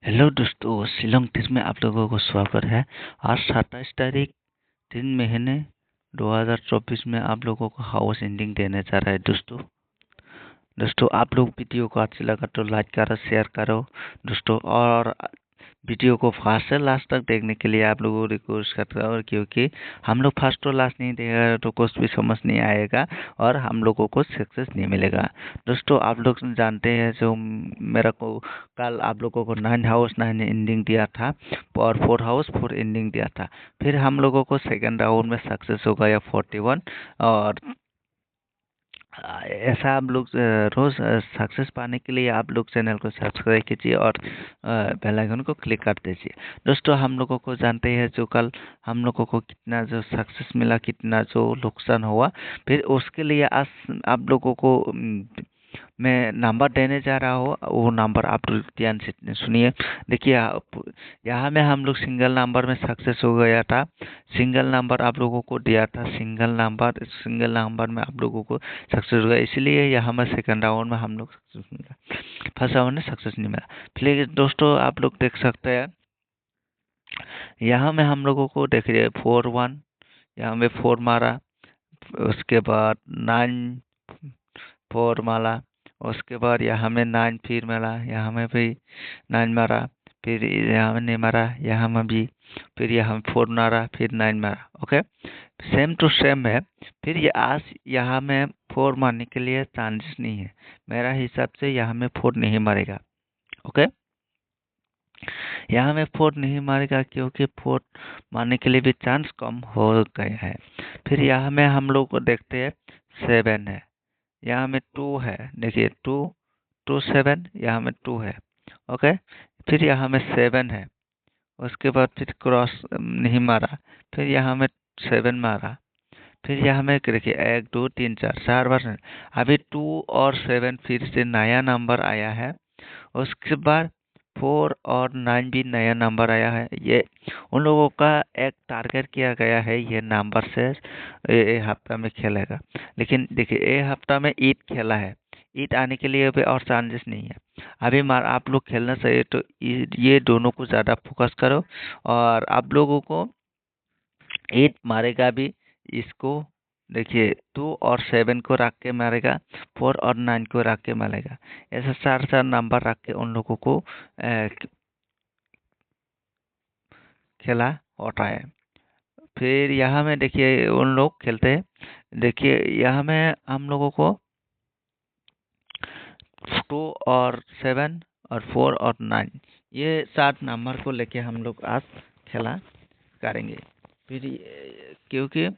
Hello दोस्तों, Shillong tips में आप लोगों को स्वागत है। आज 27 तारीख 3 महीने 2024 में आप लोगों को हाउस एंडिंग देने जा रहा है। दोस्तों आप लोग वीडियो को अच्छा लगा तो लाइक करो, शेयर करो दोस्तों। और वीडियो को फर्स्ट से लास्ट तक देखने के लिए आप लोगों को रिक्वेस्ट करता हूँ, क्योंकि हम लोग फर्स्ट तो लास्ट नहीं देगा तो कुछ भी समझ नहीं आएगा और हम लोगों को सक्सेस नहीं मिलेगा। दोस्तों आप लोग जानते हैं, जो मेरा को कल आप लोगों को 9 एंडिंग दिया था और 4 एंडिंग दिया था। फिर हम लोगों को सेकेंड राउंड में सक्सेस हो गया 41। और ऐसा आप लोग रोज सक्सेस पाने के लिए आप लोग चैनल को सब्सक्राइब कीजिए और बेल आइकन को क्लिक कर दीजिए। दोस्तों हम लोगों को जानते हैं, जो कल हम लोगों को कितना जो सक्सेस मिला, कितना जो नुकसान हुआ, फिर उसके लिए आज आप लोगों को मैं नंबर देने जा रहा हूँ। वो नंबर आप लोग ध्यान से सुनिए। देखिए यहाँ में हम लोग सिंगल नंबर में सक्सेस हो गया था। सिंगल नंबर आप लोगों को दिया था, सिंगल नंबर में आप लोगों को सक्सेस हो गया, इसलिए यहाँ में सेकंड राउंड में हम लोग सक्सेस मिला। फर्स्ट राउंड में सक्सेस नहीं मिला। फिर दोस्तों आप लोग देख सकते हैं, यहाँ में हम लोगों को देखिए 4-1, यहाँ में 4 मारा, उसके बाद 9-4 मारा, उसके बाद यहाँ में 9 फिर मारा, यहाँ में भी 9 मारा, फिर यहाँ में नहीं मारा, यहाँ में भी, फिर यहाँ में 4 मारा, फिर 9 मारा। ओके, सेम टू सेम है। फिर ये आज यहाँ में 4 मारने के लिए चांसेस नहीं है। मेरा हिसाब से यहाँ में 4 नहीं मारेगा। ओके, यहाँ में 4 नहीं मारेगा, क्योंकि 4 मारने के लिए भी चांस कम हो गया है। फिर यहाँ में हम लोग को देखते हैं 7 है, यहाँ में 2 है, देखिए 2 7, यहाँ में 2 है। ओके, फिर यहाँ में 7 है, उसके बाद फिर क्रॉस नहीं मारा, फिर यहाँ में 7 मारा, फिर यहाँ में देखिए 1 2 3 4 4 बार। अभी 2 और 7 फिर से नया नंबर आया है। उसके बाद 4 और 9 भी नया नंबर आया है। ये उन लोगों का एक टारगेट किया गया है, ये नंबर से ये हफ्ता में खेलेगा। लेकिन देखिए ये हफ्ता में ईद खेला है, ईद आने के लिए भी और चांसेस नहीं है। अभी मार आप लोग खेलना चाहिए तो ये दोनों को ज़्यादा फोकस करो। और आप लोगों को ईद मारेगा भी, इसको देखिए 2 और 7 को रख के मारेगा, 4 और 9 को रख के मारेगा। ऐसे 4 नंबर रख के उन लोगों को खेला होता है। फिर यहाँ में देखिए उन लोग खेलते हैं, देखिए यहाँ में हम लोगों को 2 और 7 और 4 और 9, ये 7 नंबर को लेके हम लोग आज खेला करेंगे। फिर क्योंकि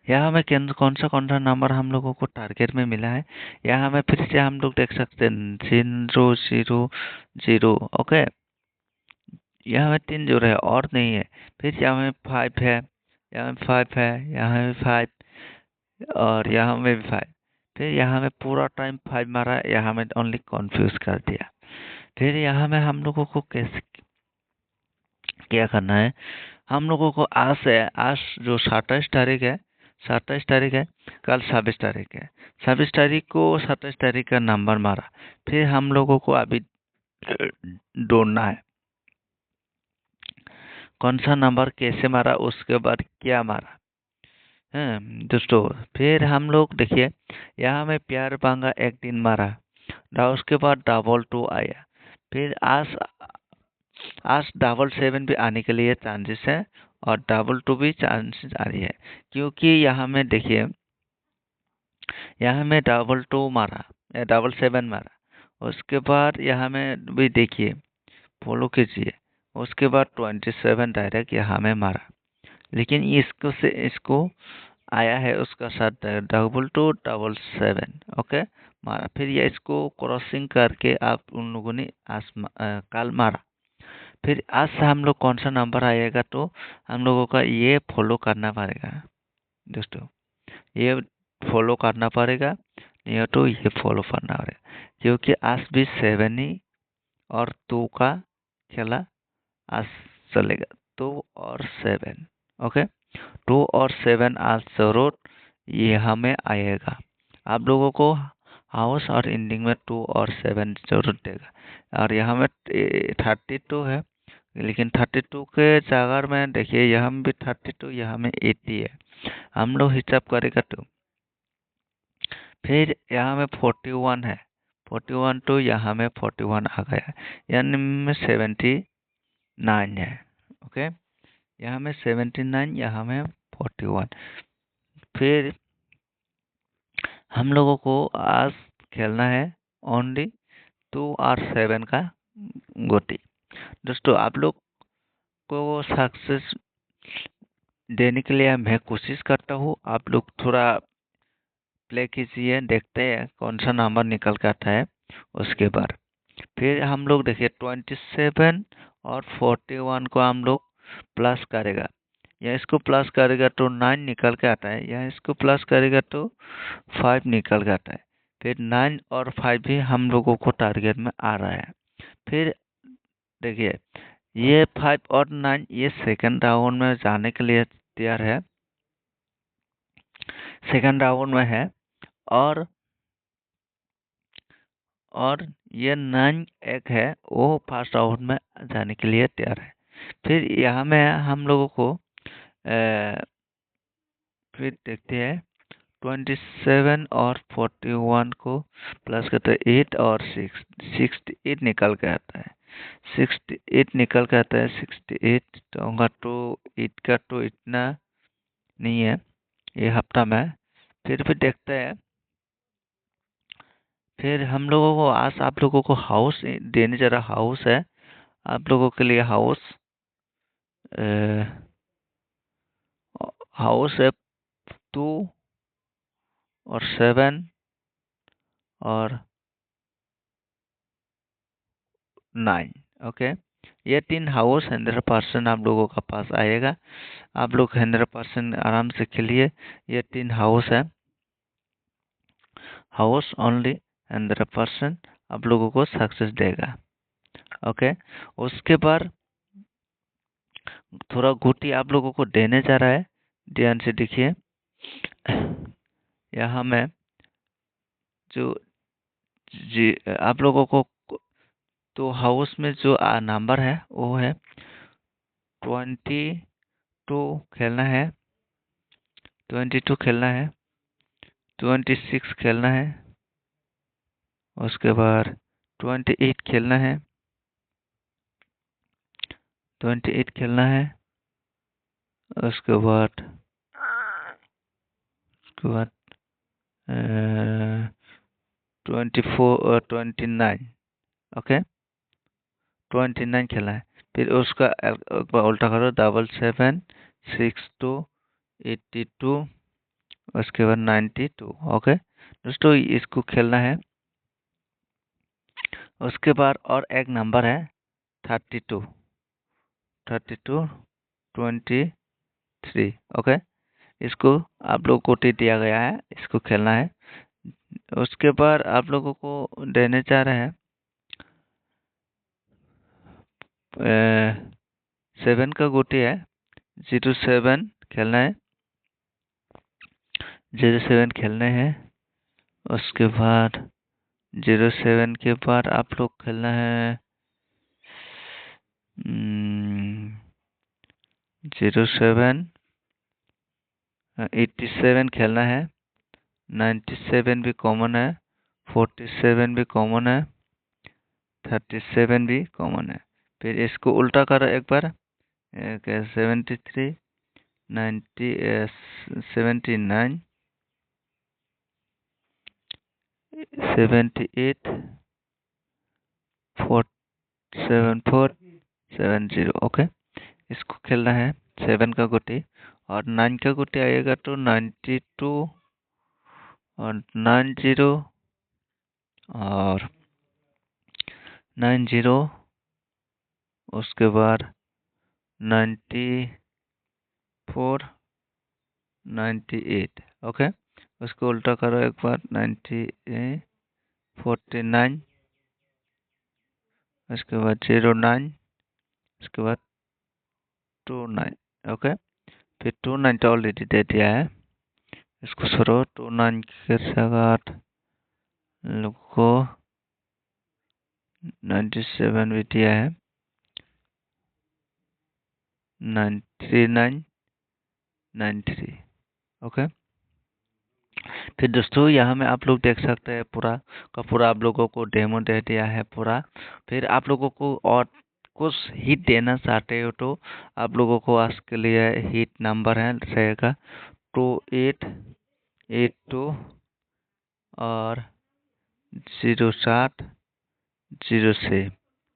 यहाँ हमें कौन सा नंबर हम लोगों को टारगेट में मिला है, यहाँ हमें फिर से हम लोग देख सकते हैं 0 0 0। ओके, यहाँ में 3 0 है और नहीं है। फिर यहाँ में 5 है, यहाँ में 5 है, यहाँ में 5 और यहाँ में भी 5। फिर यहाँ में पूरा टाइम 5 मारा, यहाँ में ओनली कंफ्यूज कर दिया। फिर यहाँ में हम लोगों को कैसे क्या करना है, हम लोगों को आज जो 27 तारीख है, 27 तारीख है, कल 26 तारीख है। 26 तारीख को 27 तारीख का नंबर मारा। फिर हम लोगों को अभी ढूंढना है कौन सा नंबर कैसे मारा, उसके बाद क्या मारा है दोस्तों। फिर हम लोग देखिए, यहाँ में प्यार बांगा एक दिन मारा, उसके बाद 2 आया। फिर आज 7 भी आने के लिए चांसेस है और 2 भी चांसेस आ रही है, क्योंकि यहाँ में देखिए, यहाँ में 2 मारा, 7 मारा, उसके बाद यहाँ में भी देखिए, फॉलो कीजिए, उसके बाद 27 डायरेक्ट यहाँ में मारा। लेकिन इसको आया है उसका साथ 2 2 7 ओके मारा। फिर ये इसको क्रॉसिंग करके आप उन लोगों ने कल मारा। फिर आज से हम लोग कौन सा नंबर आएगा, तो हम लोगों का ये फॉलो करना पड़ेगा दोस्तों, ये फॉलो करना पड़ेगा, नहीं तो ये फॉलो करना पड़ेगा, क्योंकि आज भी 7 ही और 2 का खेला आज चलेगा। 2 और 7 ओके, 2 और 7 आज जरूर ये हमें आएगा। आप लोगों को हाउस और एंडिंग में 2 और 7 जरूर देगा। और यहाँ में 32 है, लेकिन 32 के जगह में देखिए यहाँ में भी 32, यहाँ में 80 है। हम लोग हिसाब करेगा तो फिर यहाँ में 41 है, 41 तो यहाँ में 41 आ गया, यानी में 79 है। ओके, यहाँ में 79, यहाँ में 41। फिर हम लोगों को आज खेलना है ओनली 2 और 7 का गोटी। दोस्तों आप लोग को सक्सेस देने के लिए मैं कोशिश करता हूँ, आप लोग थोड़ा प्ले कीजिए, देखते हैं कौन सा नंबर निकल के आता है। उसके बाद फिर हम लोग देखिए 27 और 41 को हम लोग प्लस करेगा, या इसको प्लस करेगा तो 9 निकल के आता है, या इसको प्लस करेगा तो 5 निकल के आता है। फिर 9 और 5 भी हम लोगों को टारगेट में आ रहा है। फिर देखिए ये 5 और 9 ये सेकंड राउंड में जाने के लिए तैयार है, सेकंड राउंड में है। और ये 9 एक है, वो फर्स्ट राउंड में जाने के लिए तैयार है। फिर यहाँ में हम लोगों को फिर देखते हैं 27 और 41 को प्लस करते हैं 8 और 6, 68 निकल के आता है, 68 निकल के आता है। 68 तो होगा तो 8 का तो इतना नहीं है ये हफ्ता में। फिर भी देखते हैं। फिर हम लोगों को आज आप लोगों को हाउस देने जा रहा, हाउस है आप लोगों के लिए। हाउस है 2 और 7 और 9। ओके, ये 3 हाउस 100% आप लोगों का पास आएगा। आप लोग 100% आराम से खेलिए। ये 3 हाउस है, हाउस ओनली 100% आप लोगों को सक्सेस देगा। ओके, उसके बाद थोड़ा गुटी आप लोगों को देने जा रहा है, ध्यान से देखिए। यहाँ में जो जी आप लोगों को तो हाउस में जो नंबर है वो है 22 खेलना है, 22 खेलना है, 26 खेलना है, उसके बाद 28 खेलना है, 28 खेलना है, उसके बाद 29। ओके, 29 खेलना है। फिर उसका एक बार उल्टा करो, 77 62 82, उसके बाद 92। ओके दोस्तों, इसको खेलना है। उसके बाद और एक नंबर है 32 23। ओके, इसको आप लोग को दिया गया है, इसको खेलना है। उसके बाद आप लोगों को देने जा रहे हैं 7 का गोटी है, 07 खेलना है, 07 खेलने हैं। उसके बाद 07 के बाद आप लोग खेलना है 07 87 खेलना है, 97 भी कॉमन है, 47 भी कॉमन है, 37 भी कॉमन है। फिर इसको उल्टा करो एक बार, 73 90 79 78 74 70। ओके, इसको खेलना है 7 का गोटी। और 9 का गोटी आएगा तो 92 और 90 और 90, उसके बाद 94 98। ओके, उसको उल्टा करो एक बार, 49, उसके बाद 09, उसके बाद 29। ओके, फिर 29 तो ऑलरेडी दे दिया है, इसको छोड़ो। 29 के साथ लोगों को 97 भी दिया है, 3993। ओके। फिर दोस्तों यहाँ में आप लोग देख सकते हैं पूरा का पूरा आप लोगों को डेमो दे दिया है पूरा। फिर आप लोगों को और कुछ हिट देना चाहते हो तो आप लोगों को आज के लिए हिट नंबर है रहेगा 2882 और 0706।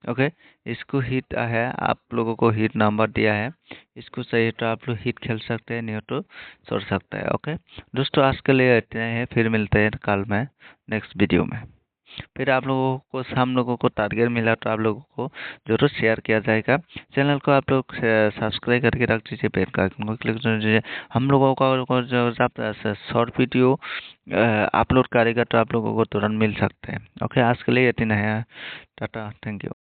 ओके। इसको हिट है, आप लोगों को हिट नंबर दिया है, इसको चाहिए तो आप लोग हिट खेल सकते हैं, नहीं हो तो छोड़ सकते हैं। ओके दोस्तों, आज के लिए इतना ही है, फिर मिलते हैं कल में नेक्स्ट वीडियो में। फिर आप लोगों को हम लोगों को टारगेट मिला तो आप लोगों को जरूर शेयर किया जाएगा। चैनल को आप लोग सब्सक्राइब करके रख दीजिए, बेल का आइकन को क्लिक कर दीजिए। हम लोगों को जो शॉर्ट वीडियो अपलोड करेगा तो आप लोगों को तुरंत मिल सकते हैं। ओके, आज के लिए इतना है। Tata, thank you.